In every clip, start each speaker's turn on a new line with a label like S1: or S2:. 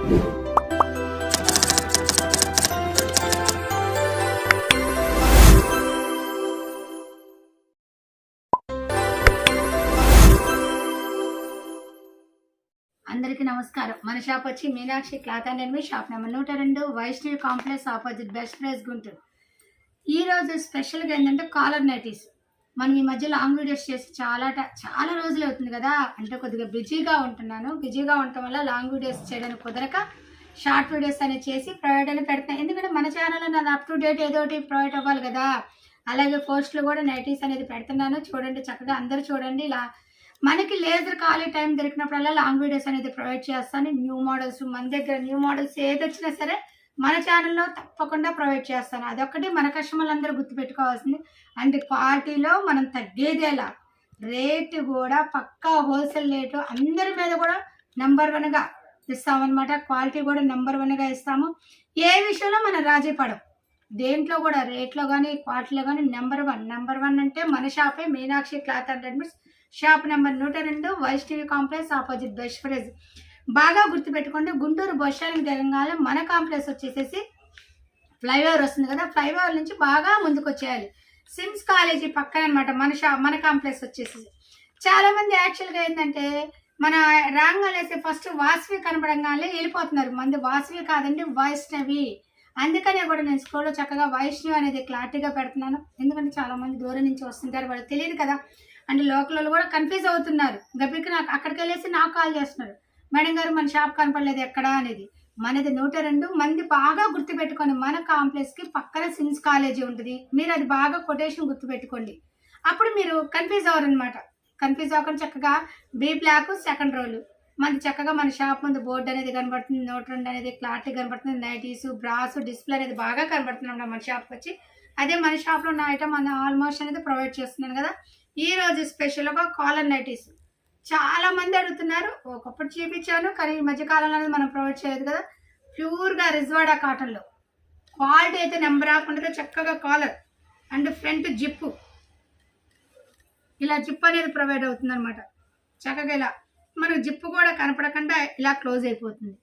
S1: అందరికీ నమస్కారం. మన షాప్ వచ్చి Meenakshi cloth and readymade, shop number 102, Vaishnavi complex opposite, best price, Guntur. ఈరోజు స్పెషల్గా ఏంటంటే కాలర్ నైటీస్. మనం ఈ మధ్య లాంగ్ వీడియోస్ చేసి చాలా రోజులు అవుతుంది కదా, అంటే కొద్దిగా బిజీగా ఉంటున్నాను. బిజీగా ఉండటం వల్ల లాంగ్ వీడియోస్ చేయడానికి కుదరక షార్ట్ వీడియోస్ అనేది చేసి ప్రొవైడ్ అని పెడుతున్నాను. ఎందుకంటే మన ఛానల్లో నాది అప్ టు డేట్ ఏదో ఒకటి ప్రొవైడ్ అవ్వాలి కదా. అలాగే పోస్టులు కూడా నైటీస్ అనేది పెడుతున్నాను. చూడండి, చక్కగా అందరూ చూడండి. ఇలా మనకి లేజర్ ఖాళీ టైం దొరికినప్పుడల్లా లాంగ్ వీడియోస్ అనేది ప్రొవైడ్ చేస్తాను. న్యూ మోడల్స్, మన దగ్గర న్యూ మోడల్స్ ఏది వచ్చినా సరే మన ఛానల్లో తప్పకుండా ప్రొవైడ్ చేస్తాను. అదొక్కటి మన కస్టమర్లు అందరూ గుర్తుపెట్టుకోవాల్సింది. అండ్ క్వాలిటీలో మనం తగ్గేదేలా, రేటు కూడా పక్కా హోల్సేల్ రేటు అందరి మీద కూడా నెంబర్ 1గా ఇస్తామన్నమాట. క్వాలిటీ కూడా నెంబర్ 1గా ఇస్తాము. ఏ విషయంలో మనం రాజీ పడం, దేంట్లో కూడా రేట్లో కానీ క్వాలిటీలో కానీ నెంబర్ 1 అంటే మన షాపే, Meenakshi cloth and readymades, shop number 102, Vaishnavi complex opposite, best price. బాగా గుర్తుపెట్టుకోండి, గుంటూరు బస్ స్టాండ్కి దిగంగానే మన కాంప్లెక్స్ వచ్చేసేసి ఫ్లైఓవర్ వస్తుంది కదా, ఫ్లైఓవర్ నుంచి బాగా ముందుకు వచ్చేయాలి. సిమ్స్ కాలేజీ పక్కన అనమాట మన కాంప్లెక్స్ వచ్చేసి. చాలామంది యాక్చువల్గా ఏంటంటే మన రాగాలేసి ఫస్ట్ వాసవి కనపడంగానే వెళ్ళిపోతున్నారు. మంది వాసవి కాదండి, వైష్ణవి. అందుకనే కూడా నేను స్కూల్లో చక్కగా వైష్ణవి అనేది క్లారిటీగా పెడుతున్నాను. ఎందుకంటే చాలామంది దూరం నుంచి వస్తుంటారు, వాళ్ళకి తెలియదు కదా. అంటే లోకల్ వాళ్ళు కూడా కన్ఫ్యూజ్ అవుతున్నారు. గబ్బికి నాకు అక్కడికి వెళ్ళేసి నాకు కాల్ చేస్తున్నారు, మేడం గారు మన షాప్ కనపడలేదు ఎక్కడా అనేది. మనది 102. మంది బాగా గుర్తుపెట్టుకోండి, మన కాంప్లెక్స్కి పక్కన సిమ్స్ కాలేజీ ఉంటుంది. మీరు అది బాగా కొటేషన్ గుర్తుపెట్టుకోండి, అప్పుడు మీరు కన్ఫ్యూజ్ అవ్వరనమాట. కన్ఫ్యూజ్ అవ్వకుండా చక్కగా బి బ్లాక్ సెకండ్ రోలు మనది చక్కగా మన షాప్ ముందు బోర్డు అనేది కనబడుతుంది. 102 అనేది క్లారిటీ కనబడుతుంది. నైటీస్, బ్రాస్, డిస్ప్లే అనేది బాగా కనబడుతుంది అన్నమాట మన షాప్కి వచ్చి. అదే మన షాప్లో ఉన్న ఐటమ్ ఆల్మోస్ట్ అనేది ప్రొవైడ్ చేస్తున్నాను కదా. ఈరోజు స్పెషల్గా కాలర్ నైటీస్ చాలా మంది అడుగుతున్నారు. ఒకప్పుడు చూపించాను, కానీ ఈ మధ్యకాలంలో అనేది మనం ప్రొవైడ్ చేయలేదు కదా. ప్యూర్గా రిజ్వాడా కాటన్లో క్వాలిటీ అయితే నెంబర్ ఆఫ్ ఉంటుంది. చక్కగా కాలర్ అండ్ ఫ్రంట్ జిప్పు, ఇలా జిప్ అనేది ప్రొవైడ్ అవుతుంది అనమాట. చక్కగా ఇలా మనకు జిప్పు కూడా కనపడకుండా ఇలా క్లోజ్ అయిపోతుంది.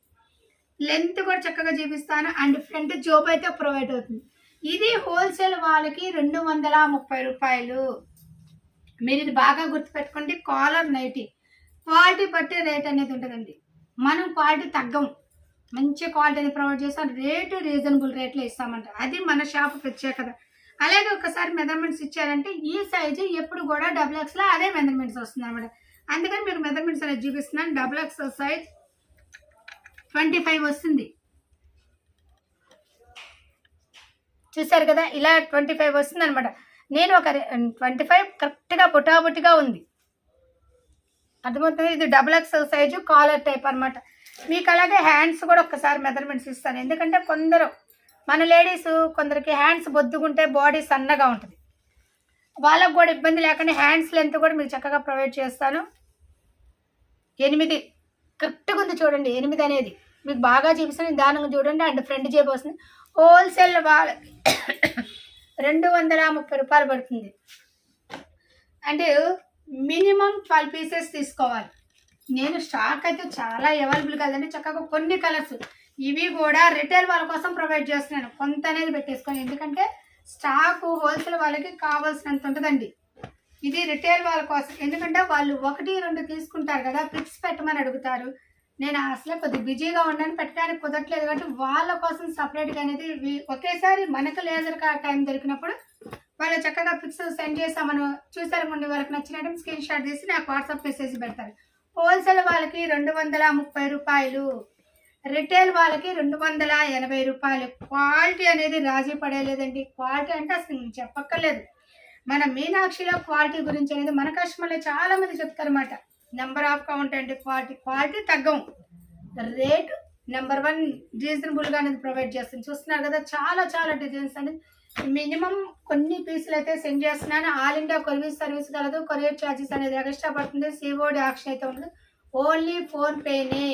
S1: లెంత్ కూడా చక్కగా చూపిస్తాను. అండ్ ఫ్రంట్ జోబ్ అయితే ప్రొవైడ్ అవుతుంది. ఇది హోల్సేల్ వాళ్ళకి 230 రూపాయలు. మీరు ఇది బాగా గుర్తుపెట్టుకోండి. కాలర్ నైటీ క్వాలిటీ బట్టి రేట్ అనేది ఉంటుందండి. మనం క్వాలిటీ తగ్గం, మంచి క్వాలిటీని ప్రొవైడ్ చేస్తాం. రేటు రీజనబుల్ రేట్లో ఇస్తామంట, అది మన షాప్ ప్రత్యేకత. అలాగే ఒకసారి మెజర్మెంట్స్ ఇచ్చారంటే ఈ సైజు ఎప్పుడు కూడా XXL అదే మెజర్మెంట్స్ వస్తుంది అనమాట. అందుకని మీకు మెజర్మెంట్స్ అనేది చూపిస్తున్నాను. XXL సైజ్ 25 వస్తుంది. చూసారు కదా, ఇలా 25 వస్తుంది అనమాట. నేను ఒక 25 కరెక్ట్గా బుటాబుటిగా ఉంది, అర్థమవుతుంది. ఇది XXL సైజు కాలర్ టైప్ అనమాట. మీకు అలాగే హ్యాండ్స్ కూడా ఒక్కసారి మెజర్మెంట్స్ ఇస్తాను. ఎందుకంటే కొందరు మన లేడీస్, కొందరికి హ్యాండ్స్ బొద్దుగుంటే బాడీ సన్నగా ఉంటుంది, వాళ్ళకు కూడా ఇబ్బంది లేకుండా హ్యాండ్స్ లెంత్ కూడా మీకు చక్కగా ప్రొవైడ్ చేస్తాను. 8 కరెక్ట్గా ఉంది చూడండి. 8 అనేది మీకు బాగా చూపిస్తాను, దానంగా చూడండి. అండ్ ఫ్రంట్ జేబు వస్తుంది. హోల్సేల్ వాళ్ళకి 230 రూపాయలు పడుతుంది. అంటే మినిమం 12 పీసెస్ తీసుకోవాలి. నేను స్టాక్ అయితే చాలా అవైలబుల్ కదండి. చక్కగా కొన్ని కలర్స్ ఇవి కూడా రిటైల్ వాళ్ళ కోసం ప్రొవైడ్ చేస్తున్నాను. కొంత అనేది పెట్టేసుకోండి, ఎందుకంటే స్టాకు హోల్సేల్ వాళ్ళకి కావాల్సినంత ఉంటుందండి. ఇది రిటైల్ వాళ్ళ కోసం, ఎందుకంటే వాళ్ళు 1, 2 తీసుకుంటారు కదా, పిక్స్ పెట్టమని అడుగుతారు. నేను అసలు కొద్దిగా బిజీగా ఉన్నాను, పెట్టడానికి కుదరట్లేదు కాబట్టి వాళ్ళ కోసం సపరేట్గా అనేది ఒకేసారి మనకు లేజర్ టైం దొరికినప్పుడు వాళ్ళు చక్కగా పిక్స్ సెండ్ చేస్తామని చూసారు. ముందు వాళ్ళకి నచ్చినట్టు స్క్రీన్ షాట్ తీసి నాకు వాట్సాప్ మెసేజ్ పెడతారు. హోల్సేల్ వాళ్ళకి 230 రూపాయలు, రిటైల్ వాళ్ళకి 280 రూపాయలు. క్వాలిటీ అనేది రాజీ పడేలేదండి. క్వాలిటీ అంటే అసలు చెప్పక్కర్లేదు. మన మీనాక్షిలో క్వాలిటీ గురించి అనేది మన కస్టమర్లు చాలా మంది చెప్తారన్నమాట. నెంబర్ ఆఫ్ కౌంట్ అంటే క్వాలిటీ తగ్గం, రేటు నెంబర్ 1 రీజనబుల్గా అనేది ప్రొవైడ్ చేస్తుంది. చూస్తున్నారు కదా, చాలా డిజైన్స్ అనేది. మినిమం కొన్ని పీసులు అయితే సెండ్ చేస్తున్నాను. ఆల్ ఇండియా కొరియర్ సర్వీస్ కలదు. కొరియర్ ఛార్జెస్ అనేది ఎక్స్ట్రా పడుతుంది. COD ఆప్షన్ అయితే ఉండదు, ఓన్లీ ఫోన్పేనే.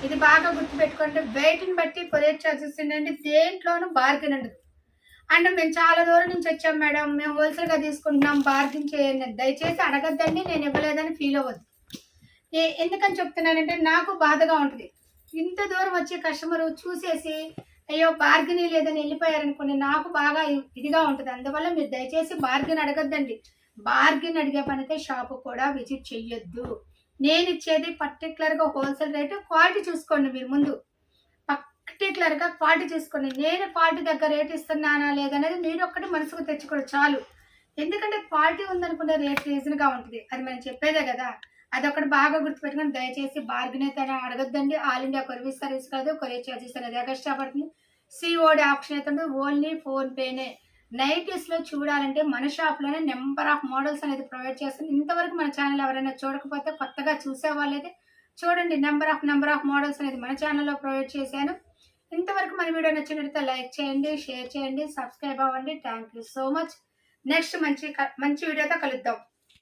S1: ఇది బాగా గుర్తుపెట్టుకోండి. వెయిట్ని బట్టి కొరియర్ ఛార్జెస్ ఏంటంటే దేంట్లోనూ బార్గెన్ ఉండదు. అండ్ మేము చాలా దూరం నుంచి వచ్చాం మేడం, మేము హోల్సేల్గా తీసుకుంటున్నాం, బార్గెన్ చేయండి, దయచేసి అడగద్దండి. నేను ఇవ్వలేదని ఫీల్ అవ్వద్దు. ఎందుకని చెప్తున్నానంటే నాకు బాధగా ఉంటుంది. ఇంత దూరం వచ్చి కస్టమర్ చూసేసి అయ్యో బార్గెన్ లేదని వెళ్ళిపోయారనుకోండి, నాకు బాగా ఇదిగా ఉంటుంది. అందువల్ల మీరు దయచేసి బార్గెన్ అడగద్దండి. బార్గెన్ అడిగే పనితే షాపు కూడా విజిట్ చెయ్యొద్దు. నేను ఇచ్చేది పర్టికులర్గా హోల్సేల్ రేటు. క్వాలిటీ చూసుకోండి. మీరు ముందు పర్టికులర్గా క్వాలిటీ చూసుకోండి. నేను క్వాలిటీ దగ్గర రేట్ ఇస్తున్నానా లేదనేది మీరు ఒక్కటి మనసుకు తెచ్చుకోండి చాలు. ఎందుకంటే క్వాలిటీ ఉందనుకుంటే రేట్ రీజన్గా ఉంటుంది. అది మనం చెప్పేదే కదా. అదొకటి బాగా గుర్తుపెట్టుకుని దయచేసి బార్గెన్ అయితే అడగొద్దండి. ఆల్ ఇండియా కొరియర్ సర్వీస్ కాదు, కొరియర్ ఛార్జెస్ అనేది ఎక్స్ట్రా పడుతుంది. సిఓడి ఆప్షన్ అయితే ఓన్లీ ఫోన్పేనే. నైటీస్లో చూడాలంటే మన షాప్లోనే నెంబర్ ఆఫ్ మోడల్స్ అనేది ప్రొవైడ్ చేస్తుంది. ఇంతవరకు మన ఛానల్ ఎవరైనా చూడకపోతే కొత్తగా చూసే వాళ్ళైతే చూడండి. నెంబర్ ఆఫ్ మోడల్స్ అనేది మన ఛానల్లో ప్రొవైడ్ చేశాను. ఇంతవరకు మన వీడియో నచ్చినట్లయితే లైక్ చేయండి, షేర్ చేయండి, సబ్స్క్రైబ్ అవ్వండి. Thank you so much. Next మంచి వీడియోతో కలుద్దాం.